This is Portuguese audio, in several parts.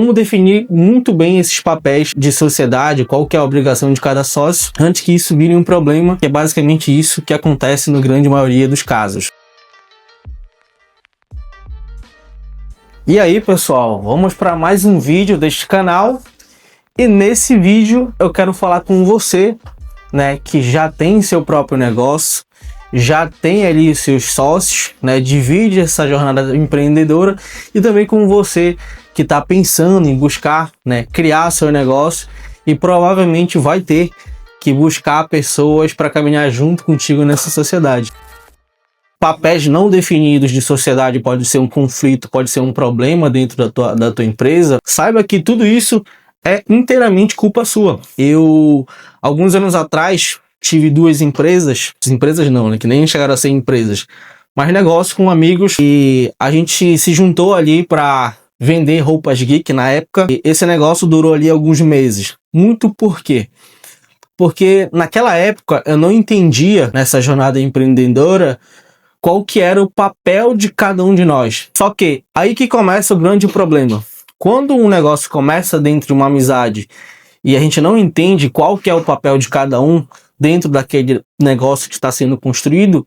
Como definir muito bem esses papéis de sociedade, qual que é a obrigação de cada sócio, antes que isso vire um problema, que é basicamente isso que acontece na grande maioria dos casos. E aí, pessoal, vamos para mais um vídeo deste canal. E nesse vídeo eu quero falar com você, né, que já tem seu próprio negócio, já tem ali seus sócios, né, divide essa jornada empreendedora, e também com você que está pensando em buscar, né, criar seu negócio e provavelmente vai ter que buscar pessoas para caminhar junto contigo nessa sociedade. Papéis não definidos de sociedade pode ser um conflito, pode ser um problema dentro da tua empresa. Saiba que tudo isso é inteiramente culpa sua. Eu, alguns anos atrás, tive duas empresas não, né, que nem chegaram a ser empresas, mas negócio com amigos, e a gente se juntou ali para vender roupas geek na época. E esse negócio durou ali alguns meses. Muito por quê? Porque naquela época eu não entendia, nessa jornada empreendedora, qual que era o papel de cada um de nós. Só que aí que começa o grande problema. Quando um negócio começa dentro de uma amizade e a gente não entende qual que é o papel de cada um dentro daquele negócio que está sendo construído,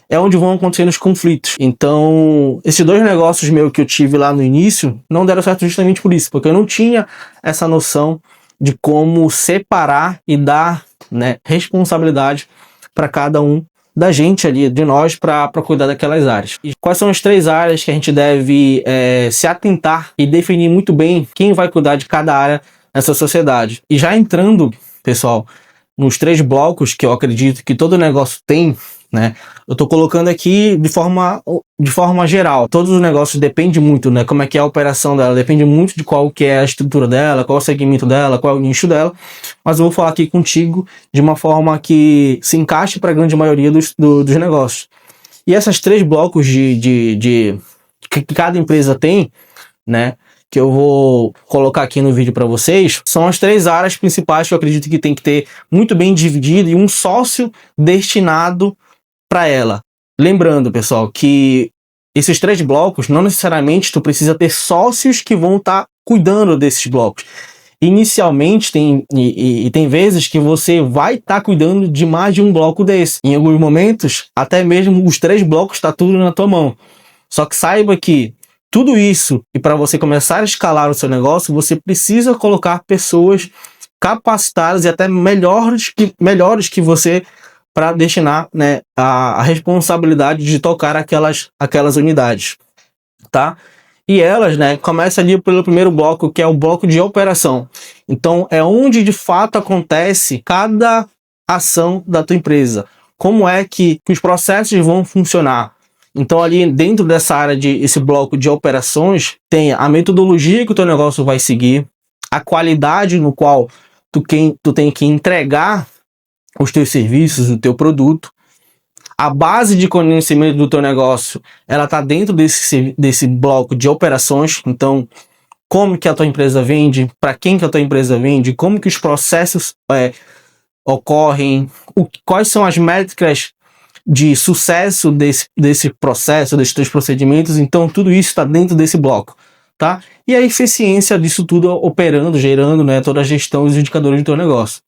é onde vão acontecendo os conflitos. Então, esses dois negócios meus que eu tive lá no início não deram certo justamente por isso, porque eu não tinha essa noção de como separar e dar, né, responsabilidade para cada um da gente ali, de nós, para cuidar daquelas áreas. E quais são as três áreas que a gente deve se atentar e definir muito bem quem vai cuidar de cada área nessa sociedade. E já entrando, pessoal, nos três blocos que eu acredito que todo negócio tem, né? Eu tô colocando aqui de forma geral. Todos os negócios dependem muito, né? Como é que é a operação dela, depende muito de qual que é a estrutura dela, qual é o segmento dela, qual é o nicho dela. Mas eu vou falar aqui contigo de uma forma que se encaixe para a grande maioria dos negócios. E esses três blocos que cada empresa tem, né, que eu vou colocar aqui no vídeo para vocês, são as três áreas principais que eu acredito que tem que ter muito bem dividido e um sócio destinado para ela. Lembrando, pessoal, que esses três blocos, não necessariamente tu precisa ter sócios que vão estar cuidando desses blocos. Inicialmente tem vezes que você vai estar cuidando de mais de um bloco desse. Em alguns momentos, até mesmo os três blocos está tudo na tua mão. Só que saiba que tudo isso, e para você começar a escalar o seu negócio, você precisa colocar pessoas capacitadas e até melhores que você, para destinar, né, a responsabilidade de tocar aquelas unidades, tá? E elas, né, começam ali pelo primeiro bloco, que é o bloco de operação. Então, é onde de fato acontece cada ação da tua empresa. Como é que os processos vão funcionar? Então, ali dentro dessa área esse bloco de operações, tem a metodologia que o teu negócio vai seguir, a qualidade no qual tu tem que entregar os teus serviços, o teu produto, a base de conhecimento do teu negócio, ela está dentro desse bloco de operações. Então, como que a tua empresa vende, para quem que a tua empresa vende, como que os processos ocorrem, quais são as métricas de sucesso desse processo, desses teus procedimentos. Então, tudo isso está dentro desse bloco, tá? E a eficiência disso tudo operando, gerando, né, toda a gestão dos indicadores do teu negócio.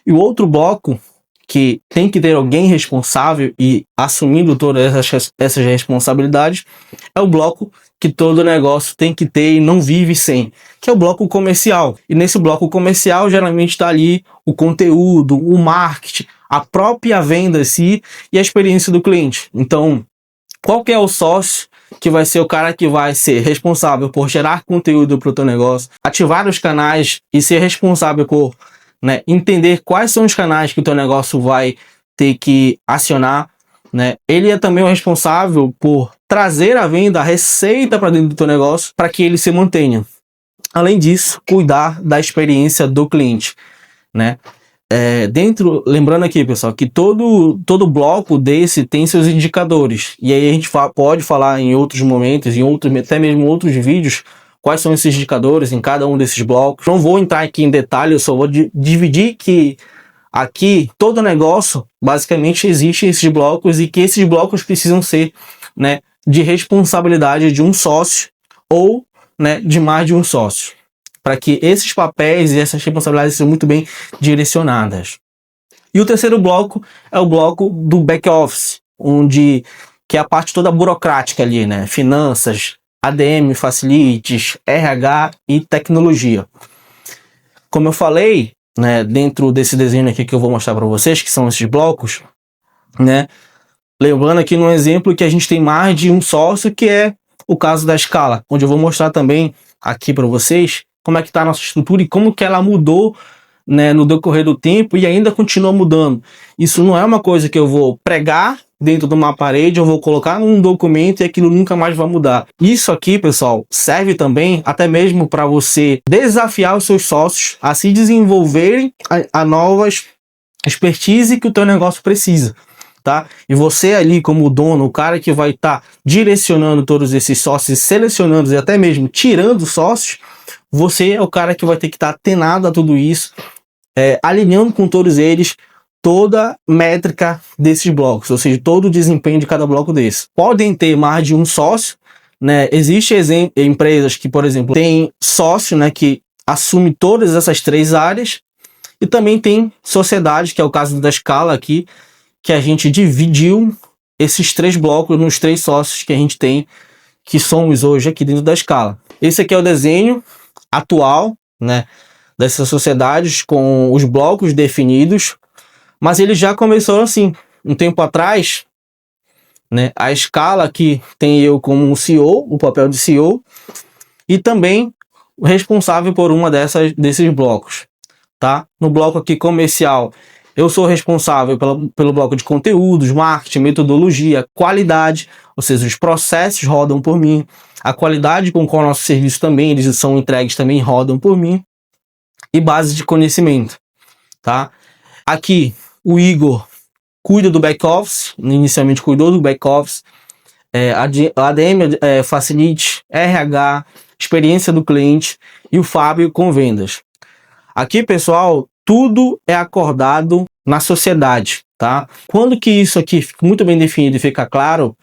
E o outro bloco, que tem que ter alguém responsável e assumindo todas essas responsabilidades, é o bloco que todo negócio tem que ter e não vive sem, que é o bloco comercial. E nesse bloco comercial, geralmente está ali o conteúdo, o marketing, a própria venda em si e a experiência do cliente. Então, qual que é o sócio que vai ser o cara que vai ser responsável por gerar conteúdo para o teu negócio, ativar os canais e ser responsável por, né, entender quais são os canais que o teu negócio vai ter que acionar, né? Ele é também o responsável por trazer a venda, a receita para dentro do teu negócio para que ele se mantenha. Além disso, cuidar da experiência do cliente, né? Lembrando aqui, pessoal, que todo bloco desse tem seus indicadores, e aí a gente pode falar em outros momentos, até mesmo outros vídeos, quais são esses indicadores em cada um desses blocos. Não vou entrar aqui em detalhe, eu só vou dividir que aqui todo negócio basicamente existe esses blocos, e que esses blocos precisam ser, né, de responsabilidade de um sócio ou, né, de mais de um sócio. para que esses papéis e essas responsabilidades sejam muito bem direcionadas. E o terceiro bloco é o bloco do back-office, que é a parte toda burocrática ali, né? Finanças, ADM, facilities, RH e tecnologia. Como eu falei, né, dentro desse desenho aqui que eu vou mostrar para vocês, que são esses blocos, né? Lembrando aqui no exemplo que a gente tem mais de um sócio, que é o caso da escala, onde eu vou mostrar também aqui para vocês como é que está a nossa estrutura e como que ela mudou, né, no decorrer do tempo e ainda continua mudando. Isso não é uma coisa que eu vou pregar dentro de uma parede, eu vou colocar num documento e aquilo nunca mais vai mudar. Isso aqui, pessoal, serve também até mesmo para você desafiar os seus sócios a se desenvolverem a novas expertise que o teu negócio precisa. Tá? E você ali como dono, o cara que vai estar direcionando todos esses sócios, selecionando e até mesmo tirando sócios, você é o cara que vai ter que estar atenado a tudo isso, alinhando com todos eles toda métrica desses blocos, ou seja, todo o desempenho de cada bloco desse. Podem ter mais de um sócio, né? Existem empresas que, por exemplo, tem sócio, né, que assume todas essas três áreas, e também tem sociedade, que é o caso da escala aqui, que a gente dividiu esses três blocos nos três sócios que a gente tem, que somos hoje aqui dentro da escala. Esse aqui é o desenho atual, né, dessas sociedades com os blocos definidos, mas ele já começou assim, um tempo atrás, né, a escala aqui tem eu como um CEO, o papel de CEO, e também o responsável por uma desses blocos, tá? No bloco aqui comercial, eu sou responsável pelo bloco de conteúdos, marketing, metodologia, qualidade, ou seja, os processos rodam por mim, a qualidade com qual o nosso serviço também, eles são entregues também rodam por mim, e base de conhecimento, tá? Aqui, o Igor cuida do back-office, inicialmente cuidou do back-office, ADM, Facility, RH, experiência do cliente, e o Fábio com vendas. Aqui, pessoal, tudo é acordado na sociedade, tá? Quando que isso aqui fica muito bem definido e fica claro,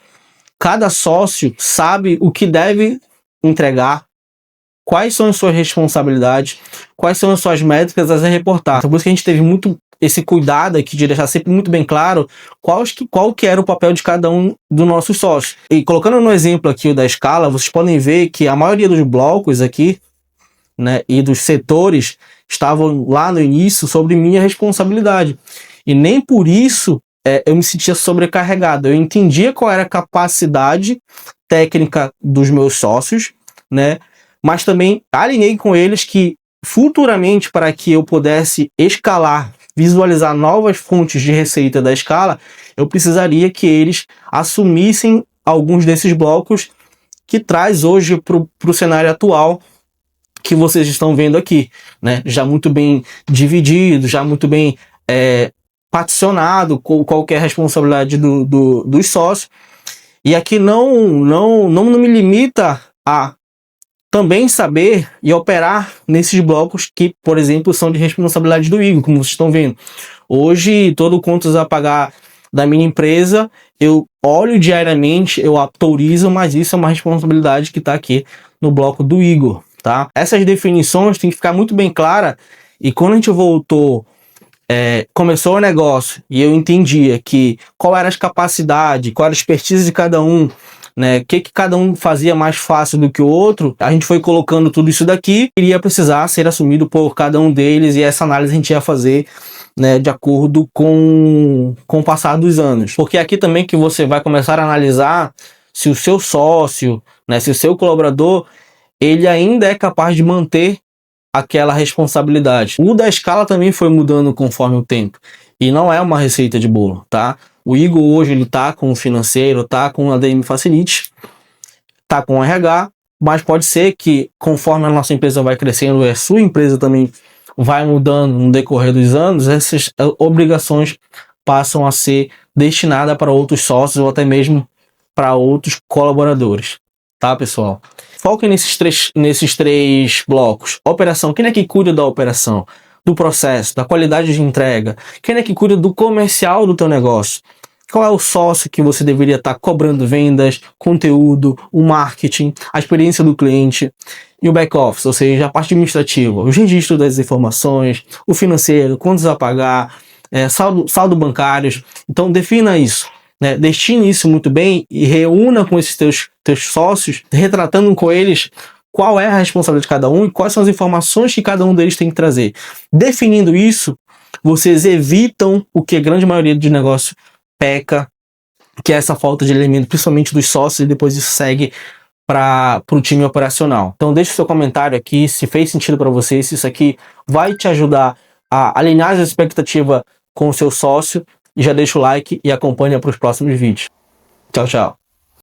cada sócio sabe o que deve entregar, quais são as suas responsabilidades, quais são as suas métricas a reportar. Então, por isso que a gente teve muito esse cuidado aqui de deixar sempre muito bem claro qual que era o papel de cada um dos nossos sócios. E colocando no exemplo aqui da escala, vocês podem ver que a maioria dos blocos aqui, né, e dos setores estavam lá no início sobre minha responsabilidade. E nem por isso eu me sentia sobrecarregado. Eu entendia qual era a capacidade técnica dos meus sócios, né, mas também alinhei com eles que futuramente, para que eu pudesse escalar, visualizar novas fontes de receita da escala, eu precisaria que eles assumissem alguns desses blocos que traz hoje para o cenário atual que vocês estão vendo aqui, né? Já muito bem dividido, já muito bem particionado, qual que é a responsabilidade dos sócios. E aqui não me limita a também saber e operar nesses blocos que, por exemplo, são de responsabilidade do Igor, como vocês estão vendo. Hoje, todo o contas a pagar da minha empresa, eu olho diariamente, eu autorizo, mas isso é uma responsabilidade que está aqui no bloco do Igor, tá? Essas definições têm que ficar muito bem clara, e quando a gente voltou, começou o negócio, e eu entendia que qual era as capacidades, qual era a expertise de cada um, né, o que cada um fazia mais fácil do que o outro, a gente foi colocando tudo isso daqui, iria precisar ser assumido por cada um deles, e essa análise a gente ia fazer, né, de acordo com o passar dos anos. Porque aqui também que você vai começar a analisar se o seu sócio, né, se o seu colaborador, ele ainda é capaz de manter aquela responsabilidade. O da escala também foi mudando conforme o tempo, e não é uma receita de bolo, tá? O Igor hoje ele tá com o financeiro, tá com a ADM Facility, tá com o RH, mas pode ser que conforme a nossa empresa vai crescendo, a sua empresa também vai mudando no decorrer dos anos, essas obrigações passam a ser destinadas para outros sócios ou até mesmo para outros colaboradores, tá, pessoal? Foquem nesses três blocos. Operação, quem é que cuida da operação? Do processo, da qualidade de entrega? Quem é que cuida do comercial do teu negócio? qual é o sócio que você deveria estar cobrando vendas, conteúdo, o marketing, a experiência do cliente e o back-office, ou seja, a parte administrativa, os registros das informações, o financeiro, contas a pagar, saldo bancários. Então defina isso, né? Destine isso muito bem e reúna com esses teus sócios, retratando com eles qual é a responsabilidade de cada um e quais são as informações que cada um deles tem que trazer. Definindo isso, vocês evitam o que a grande maioria de negócio peca, que é essa falta de elemento, principalmente dos sócios, e depois isso segue para o time operacional. Então deixe seu comentário aqui, se fez sentido para você, se isso aqui vai te ajudar a alinhar as expectativas com o seu sócio, e já deixa o like e acompanha para os próximos vídeos. Tchau, tchau.